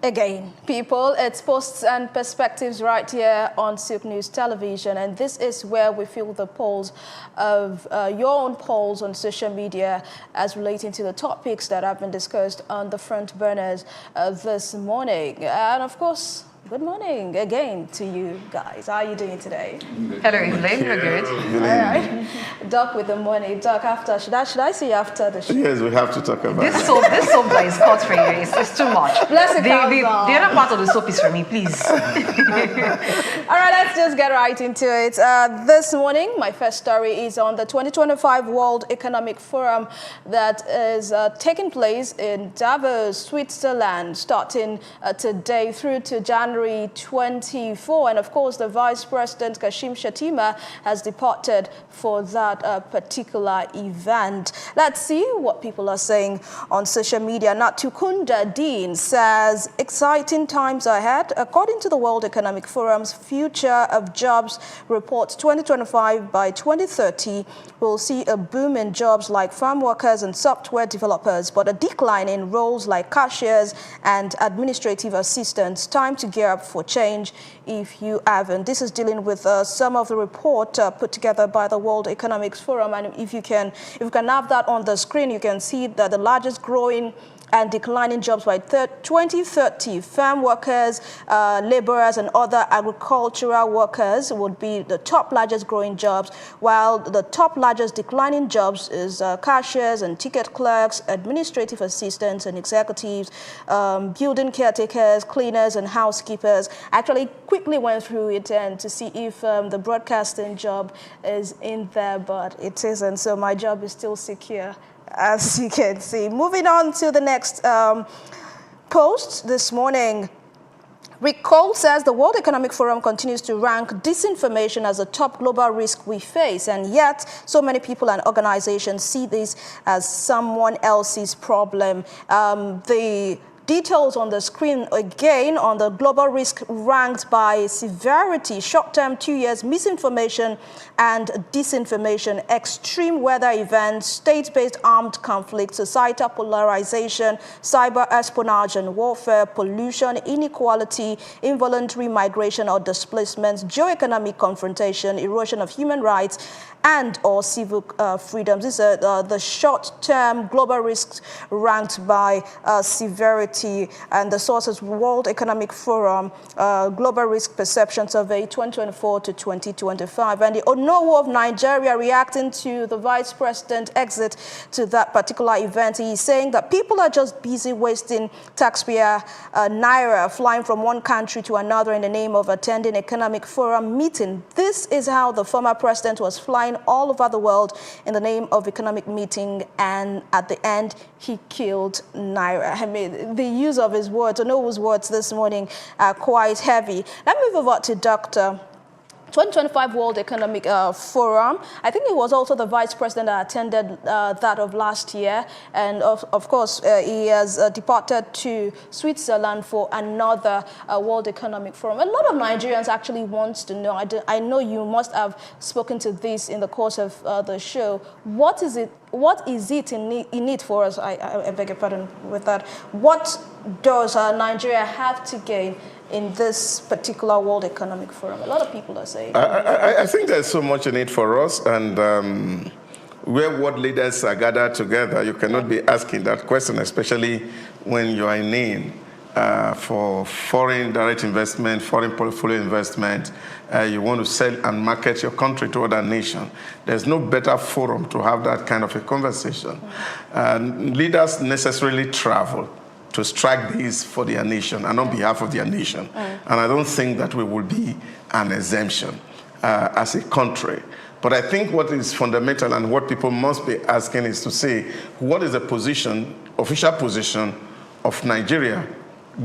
Again, people, it's Posts and Perspectives right here on Silk News Television, and this is where we feel the polls of your own polls on social media as relating to the topics that have been discussed on the front burners this morning. And of course, good morning again to you guys. How are you doing today? Hello, Evelyn. We're good. All right. Doc with the morning. Doc, after, should I see you after the show? Yes, we have to talk about this soap that is cut for you. It's too much. Bless it, the other part of the soap is for me, please. All right, let's just get right into it. This morning, my first story is on the 2025 World Economic Forum that is taking place in Davos, Switzerland, starting today through to January 24. And of course, the Vice President, Kashim Shettima, has departed for that particular event. Let's see what people are saying on social media. Natukunda Dean says, exciting times ahead. According to the World Economic Forum's Future of Jobs report 2025, by 2030, we'll see a boom in jobs like farm workers and software developers, but a decline in roles like cashiers and administrative assistants. Time to gear up for change if you haven't. This is dealing with some of the report put together by the World Economic Forum, and if you can have that on the screen, you can see that the largest growing and declining jobs by 2030, farm workers, laborers, and other agricultural workers would be the top largest growing jobs, while the top largest declining jobs is cashiers and ticket clerks, administrative assistants and executives, building caretakers, cleaners, and housekeepers. Actually, quickly went through it and to see if the broadcasting job is in there, but it isn't. So my job is still secure, as you can see. Moving on to the next post this morning. Rick Cole says the World Economic Forum continues to rank disinformation as a top global risk we face, and yet so many people and organizations see this as someone else's problem. The details on the screen again on the global risk ranked by severity: short-term, 2 years, misinformation and disinformation, extreme weather events, state-based armed conflict, societal polarization, cyber espionage and warfare, pollution, inequality, involuntary migration or displacement, geo-economic confrontation, erosion of human rights and or civil freedoms. These are the short-term global risks ranked by severity, and the sources: World Economic Forum Global Risk Perception Survey 2024 to 2025. And the Onowu of Nigeria, reacting to the Vice President's exit to that particular event, he's saying that people are just busy wasting taxpayer naira, flying from one country to another in the name of attending Economic Forum meeting. This is how the former president was flying all over the world in the name of economic meeting, and at the end he killed naira. I mean, the use of his words, Onowu's words this morning, are quite heavy. Let me move over to Dr. 2025 World Economic Forum. I think it was also the Vice President that attended that of last year. And of course, he has departed to Switzerland for another World Economic Forum. A lot of Nigerians actually want to know, I know you must have spoken to this in the course of the show. What is it in it for us? I beg your pardon with that. What does Nigeria have to gain in this particular World Economic Forum? A lot of people are saying. I think there's so much in it for us, and where world leaders are gathered together, you cannot be asking that question, especially when you are in need for foreign direct investment, foreign portfolio investment. You want to sell and market your country to other nations. There's no better forum to have that kind of a conversation. Leaders necessarily travel to strike these for their nation and on behalf of their nation. And I don't think that we will be an exemption as a country. But I think what is fundamental and what people must be asking is to say, what is the position, official position of Nigeria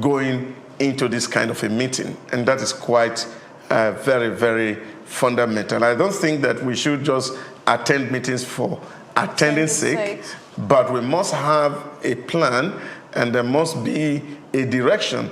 going into this kind of a meeting? And that is quite very, very fundamental. I don't think that we should just attend meetings for attending sake, but we must have a plan, and there must be a direction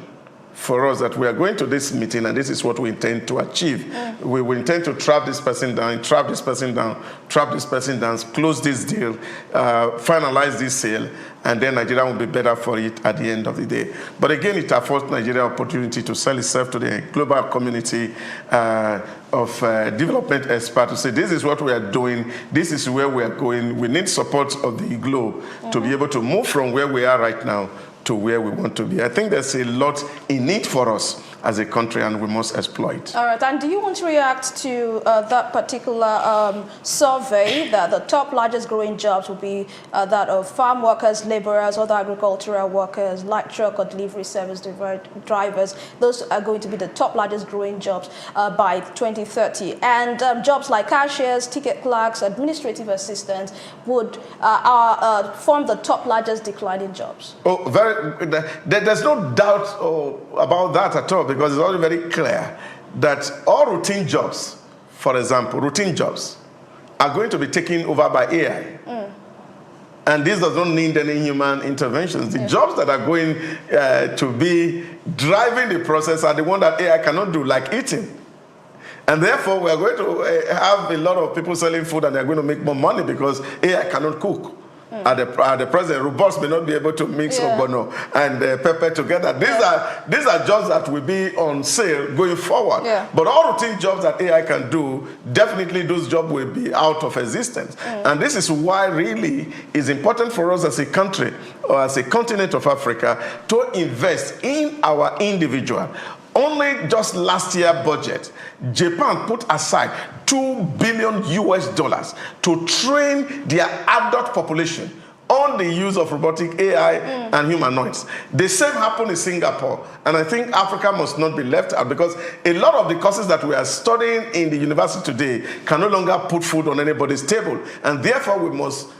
for us that we are going to this meeting and this is what we intend to achieve. We will intend to trap this person down, trap this person down, trap this person down, close this deal, finalize this sale, and then Nigeria will be better for it at the end of the day. But again, it affords Nigeria opportunity to sell itself to the global community of development experts to say, this is what we are doing, this is where we are going. We need support of the globe to be able to move from where we are right now to where we want to be. I think there's a lot in it for us as a country, and we must exploit. All right, and do you want to react to that particular survey that the top largest growing jobs will be that of farm workers, laborers, other agricultural workers, light truck or delivery service drivers? Those are going to be the top largest growing jobs by 2030. And jobs like cashiers, ticket clerks, administrative assistants would form the top largest declining jobs. Oh, there's no doubt about that at all, because it's already very clear that all routine jobs, for example, routine jobs, are going to be taken over by AI. And this does not need any human interventions. The jobs that are going to be driving the process are the ones that AI cannot do, like eating. And therefore, we are going to have a lot of people selling food, and they're going to make more money because AI cannot cook. At the present, robots may not be able to mix ogbono and pepper together. These are jobs that will be on sale going forward. But all routine jobs that AI can do, definitely those jobs will be out of existence. And this is why really it's important for us as a country or as a continent of Africa to invest in our individual. Only just last year budget, Japan put aside $2 billion to train their adult population on the use of robotic AI and humanoids. The same happened in Singapore, and I think Africa must not be left out, because a lot of the courses that we are studying in the university today can no longer put food on anybody's table, and therefore we must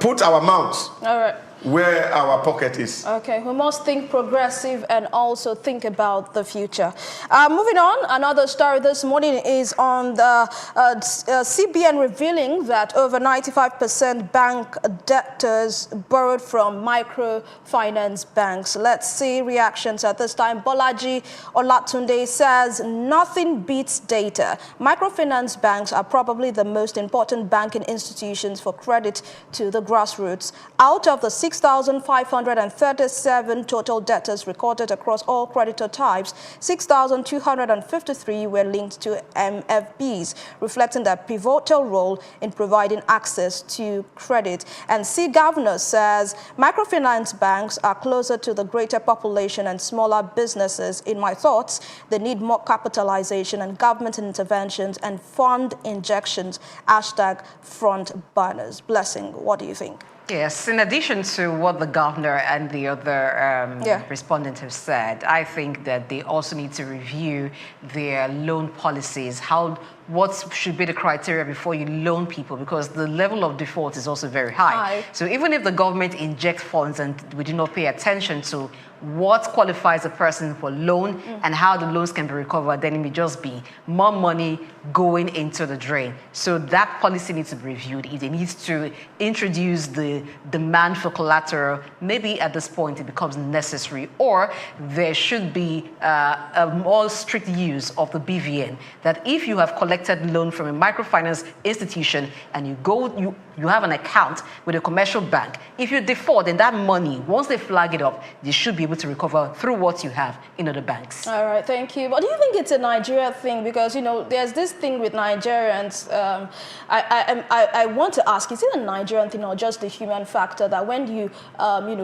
put our mouths where our pocket is. Okay, we must think progressive and also think about the future. Moving on, another story this morning is on the CBN revealing that over 95% bank debtors borrowed from microfinance banks. Let's see reactions at this time. Bolaji Olatunde says nothing beats data. Microfinance banks are probably the most important banking institutions for credit to the grassroots. Out of the 6,537 total debtors recorded across all creditor types, 6,253 were linked to MFBs, reflecting their pivotal role in providing access to credit. And C. Governor says microfinance banks are closer to the greater population and smaller businesses. In my thoughts, they need more capitalization and government interventions and fund injections. #front burners. Blessing, what do you think? Yes, in addition to what the governor and the other respondents have said, I think that they also need to review their loan policies, what should be the criteria before you loan people, because the level of default is also very high. So even if the government injects funds and we do not pay attention to what qualifies a person for loan and how the loans can be recovered, then it may just be more money going into the drain. So that policy needs to be reviewed. It needs to introduce the demand for collateral. Maybe at this point it becomes necessary, or there should be a more strict use of the BVN, that if you have collected loan from a microfinance institution and you have an account with a commercial bank, if you default, then that money, once they flag it up, they should be able to recover through what you have in other banks. All right, thank you. But do you think it's a Nigeria thing? Because, you know, there's this thing with Nigerians. I want to ask, is it a Nigerian thing or just the human factor that when you,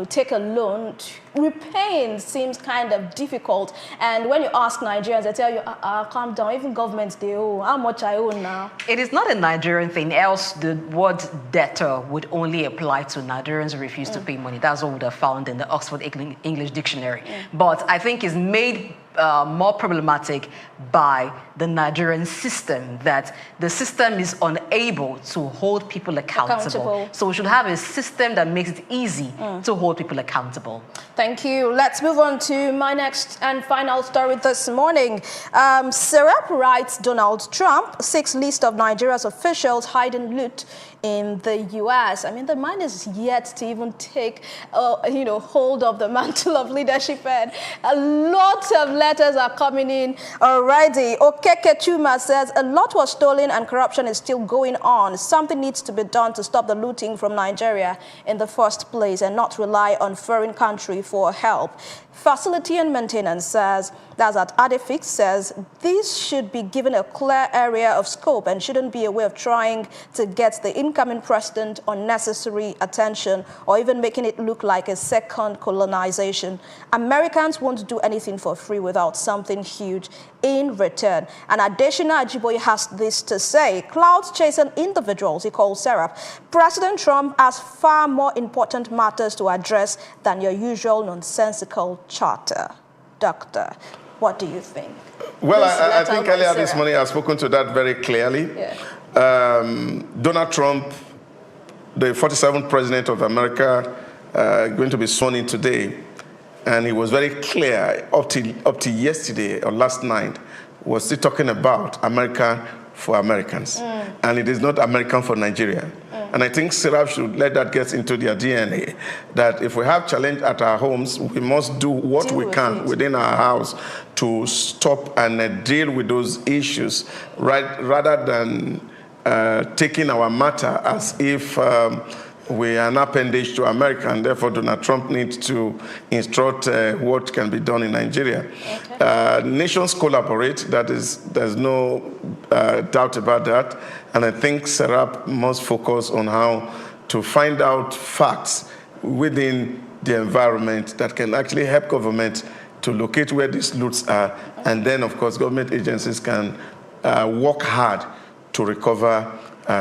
take a loan, repaying seems kind of difficult? And when you ask Nigerians, they tell you, calm down, even governments, they owe. How much I owe now? It is not a Nigerian thing, else the word debtor would only apply to Nigerians who refuse to pay money. That's what we would have found in the Oxford English Dictionary. But I think it's made more problematic by the Nigerian system, that the system is unable to hold people accountable. So we should have a system that makes it easy to hold people accountable. Thank you. Let's move on to my next and final story this morning. SERAP writes Donald Trump seeks list of Nigeria's officials hiding loot in the U.S. I mean, the man is yet to even take, hold of the mantle of leadership, and a lot of letters are coming in already. Okeke Chuma says a lot was stolen and corruption is still going on. Something needs to be done to stop the looting from Nigeria in the first place and not rely on foreign country for help. Facility and Maintenance says, that's at Adefix, says this should be given a clear area of scope and shouldn't be a way of trying to get the incoming president unnecessary attention or even making it look like a second colonization. Americans won't do anything for free without something huge in return. And Adeshina Ajiboye has this to say: clouds chasing individuals, he calls SERAP. President Trump has far more important matters to address than your usual nonsensical charter. Doctor, what do you think? Well, I think earlier this morning I've spoken to that very clearly. Yeah. Donald Trump, the 47th president of America, going to be sworn in today. And he was very clear up to yesterday or last night, was still talking about America for Americans. And it is not American for Nigeria. And I think SERAP should let that get into their DNA, that if we have challenge at our homes, we must do what we can within our house to stop and deal with those issues, rather than taking our matter as if we are an appendage to America, and therefore Donald Trump needs to instruct what can be done in Nigeria. Okay. Nations collaborate, there's no doubt about that, and I think SERAP must focus on how to find out facts within the environment that can actually help government to locate where these loots are, and then of course government agencies can work hard to recover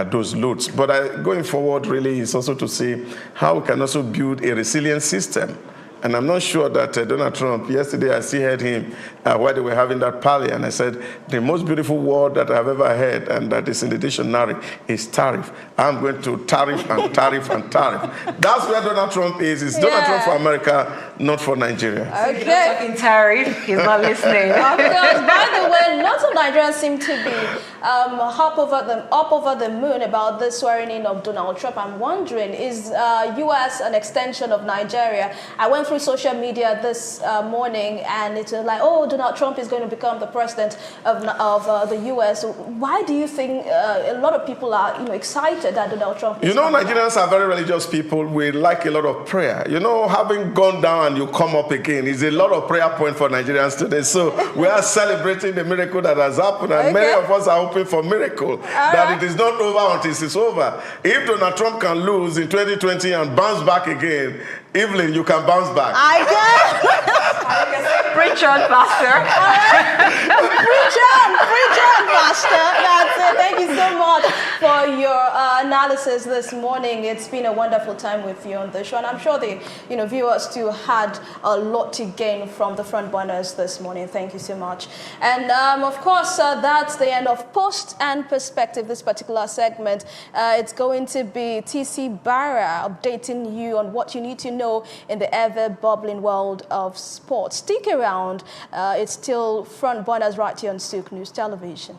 those loots. But going forward really is also to see how we can also build a resilient system. And I'm not sure that Donald Trump, yesterday I still heard him while they were having that party, and I said, the most beautiful word that I've ever heard, and that is in the dictionary, is tariff. I'm going to tariff and tariff and tariff. That's where Donald Trump is. It's Donald Trump for America, not for Nigeria. Okay. He's not talking tariff, he's not listening. Of course. By the way, lots of Nigerians seem to be up over the moon about the swearing in of Donald Trump. I'm wondering, is U.S. an extension of Nigeria? I went through social media this morning, and it's like, oh, Donald Trump is going to become the president of the U.S. Why do you think a lot of people are excited that Donald Trump is Nigerians are very religious people. We like a lot of prayer. Having gone down and you come up again is a lot of prayer point for Nigerians today. So we are celebrating the miracle that has happened, and many of us are hoping for miracle, that it is not over until it's over. If Donald Trump can lose in 2020 and bounce back again, Evelyn, you can bounce back. I can. Preach on, Pastor. All right. Preach on, Pastor. That's it. Thank you so much for your analysis this morning. It's been a wonderful time with you on the show, and I'm sure the viewers too had a lot to gain from the front burners this morning. Thank you so much. And of course, that's the end of Post and Perspective, this particular segment. It's going to be TC Barra updating you on what you need to know in the ever-bubbling world of sports. Stick around. It's still front burners right here on Silk News Television.